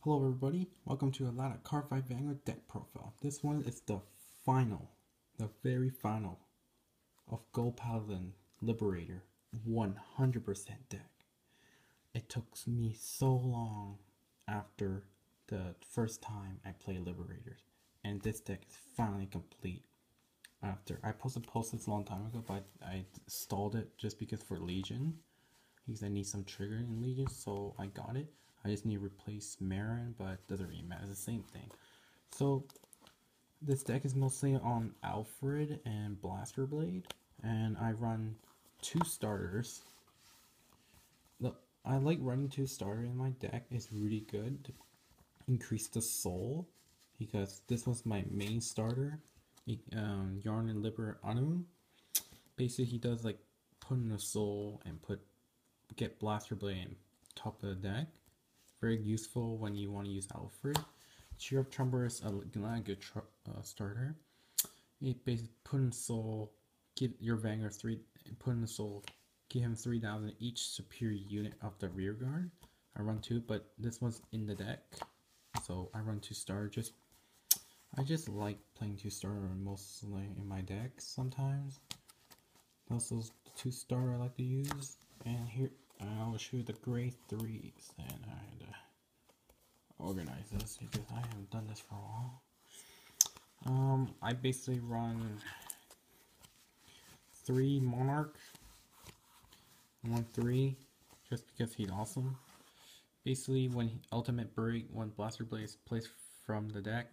Hello everybody, welcome to a lot of Cardfight Vanguard deck profile. This one is the very final of Gold Paladin Liberator 100% deck. It took me so long after the first time I played Liberators, and this deck is finally complete. After I posted this a long time ago, but I stalled it just because for Legion, because I need some trigger in Legion, so I got it. I just need to replace Marin, but it doesn't really matter, it's the same thing. So this deck is mostly on Alfred and Blaster Blade, and I run 2 starters. I like running 2 starters in my deck. It's really good to increase the soul, because this was my main starter, Yarn and Liberator. Basically he does like put in a soul and get Blaster Blade on top of the deck. Very useful when you want to use Alfred. Cheer Up Trumper is a good starter. It basically put in soul, give your Vanguard 3, put in the soul, give him 3,000 each superior unit of the rear guard. I run 2, but this one's in the deck, so I run 2 starter. I just like playing 2 starter mostly in my deck sometimes. Also, 2 starter I like to use, and here I will show you the grade 3s, and I had to organize this because I haven't done this for a while. I basically run 3 Monarch, 1-3, just because he's awesome. Basically, when Ultimate Break, when Blaster Blade is placed from the deck,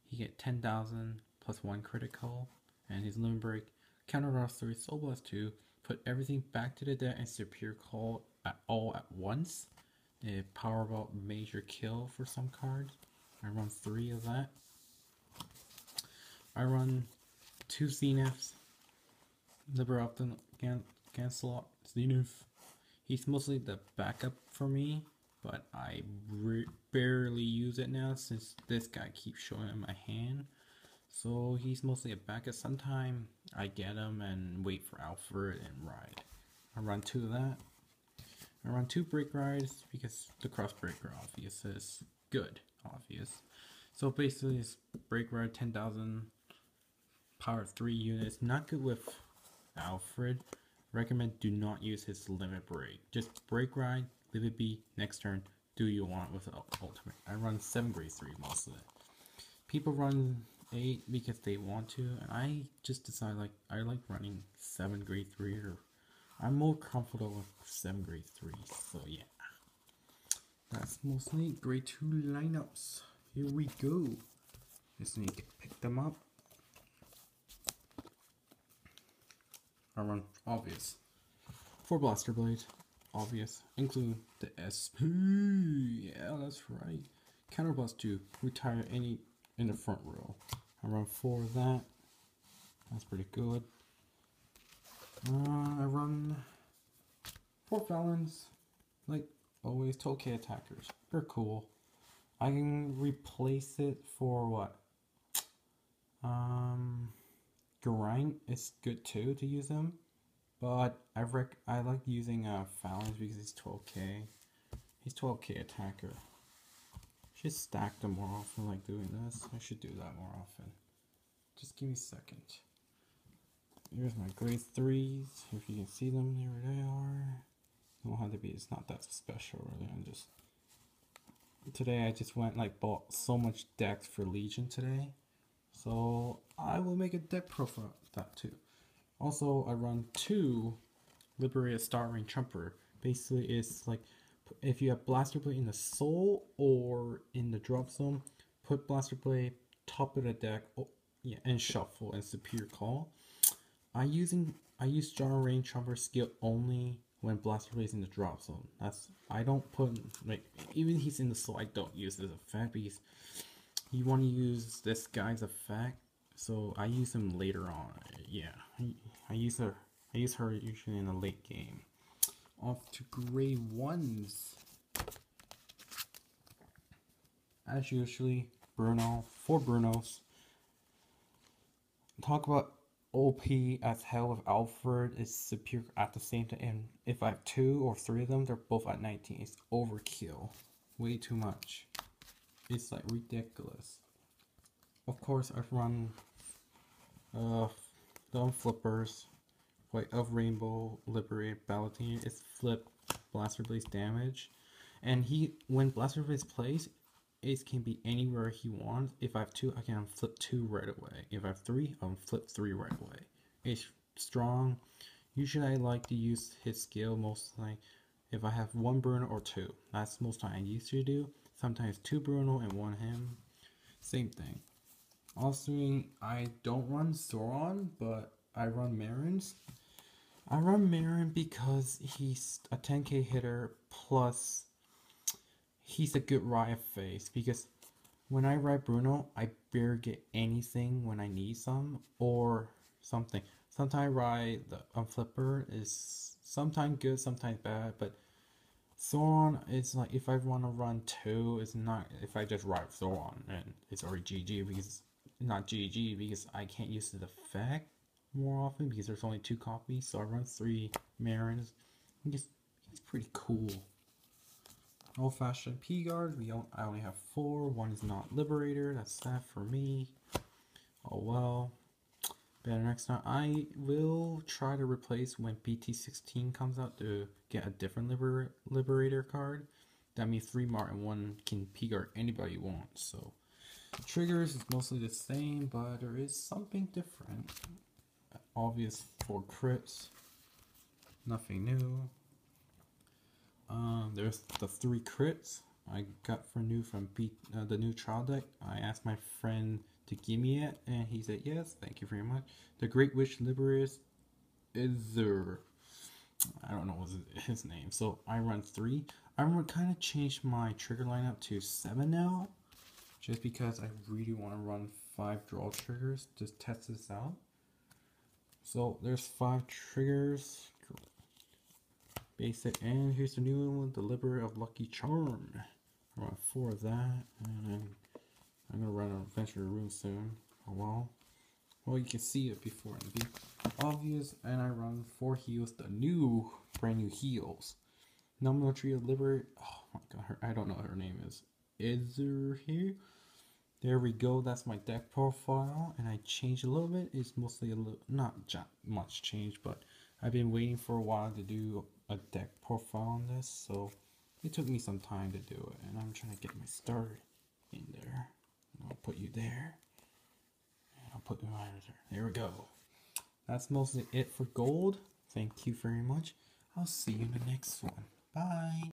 he get 10,000 plus 1 critical, and his Limit Break counter draws 3, Soul Blast 2, put everything back to the deck and Superior Call all at once. A Powerball major kill for some cards. I run 3 of that. I run 2 Zeniths. Liberator, Ganslot, Zenith. He's mostly the backup for me, but I barely use it now since this guy keeps showing in my hand. So he's mostly a backup. Sometimes I get him and wait for Alfred and ride. I run 2 of that. I run 2 break rides because the cross breaker obvious is good, obvious. So basically it's break ride 10,000 power 3 units. Not good with Alfred. Recommend do not use his limit break. Just break ride, leave it be, next turn, do you want with the ultimate. I run 7 grade 3 most of it. People run 8 because they want to, and I just decide like I like running 7 grade 3, or I'm more comfortable with 7 grade 3, so yeah. That's mostly grade 2 lineups. Here we go. Just need to pick them up. I run obvious 4 Blaster Blades, obvious, include the SP. Yeah, that's right. Counterblast 2, retire any in the front row. I run 4 of that. That's pretty good. I run 4 Felons, like always, 12k attackers. They're cool. I can replace it for what? Grind is good too to use them, but I like using Felons because he's 12k. He's 12k attacker. Should stack them more often, like doing this. I should do that more often. Just give me a second. Here's my grade 3s. If you can see them, there they are. Don't have to be. It's not that special, really. Today I just went like bought so much decks for Legion today, so I will make a deck profile of that too. Also, I run 2 Liberator Star Ring Trumper. Basically, it's like if you have Blaster Blade in the soul or in the drop zone, put Blaster Blade top of the deck, and shuffle and Superior Call. I use Star Ring Trumper skill only when Blaster Blade is in the drop zone. I don't put like even he's in the soul. I don't use this effect because you want to use this guy's effect. So I use him later on. Yeah, I use her usually in the late game. Off to grade 1s. As usually, Bruno, 4 Brunos. Talk about OP as hell with Alfred is superior at the same time. And if I have 2 or 3 of them, they're both at 19. It's overkill. Way too much. it's like ridiculous. Of course, I've run the flippers, White of Rainbow, Liberate, Paladin. It's flip Blaster Blaze damage, and when Blaster Blaze plays, Ace can be anywhere he wants. If I have 2, I can flip 2 right away. If I have 3, I'll flip 3 right away. Ace strong. Usually I like to use his skill mostly if I have 1 Bruno or 2. That's most time I used to do. Sometimes 2 Bruno and 1 him. Same thing. Also, I don't run Zoran, but I run Marins. I run Marin because he's a 10k hitter, plus he's a good riot phase, because when I ride Bruno, I barely get anything when I need some, or something. Sometimes I ride the Flipper, is sometimes good, sometimes bad, but Zoran is like, if I want to run 2, it's not, if I just ride Zoran, and it's already GG, because, not GG, because I can't use the effect more often, because there's only 2 copies, so I run 3 Marins. He's pretty cool. Old-fashioned P-guard, I only have 4, 1 is not Liberator, that's sad for me. Oh well. Better next time. I will try to replace when BT16 comes out to get a different Liberator card. That means 3 Martin, 1 can P-guard anybody wants. So triggers is mostly the same, but there is something different. Obvious for crits. Nothing new. There's the 3 crits I got from the new trial deck. I asked my friend to give me it, and he said yes, thank you very much. The Great Witch Liberator is there. I don't know what's his name. So I run 3. I'm gonna kind of change my trigger lineup to 7 now, just because I really want to run 5 draw triggers to test this out. So there's 5 triggers. Basic, and here's the new one, the Liberator of Lucky Charm. I run 4 of that, and then I'm gonna run an Adventure Rune soon. Oh well, you can see it before and be obvious. And I run 4 heals, the brand new heals. Nominal Trio Liberator. Oh my god, I don't know what her name is. Is there here? There we go. That's my deck profile, and I changed a little bit. It's mostly a little, not much change, but I've been waiting for a while to do a deck profile on this, so it took me some time to do it, and I'm trying to get my start in there. I'll put you there, and I'll put you right there. There we go. That's mostly it for gold. Thank you very much. I'll see you in the next one. Bye.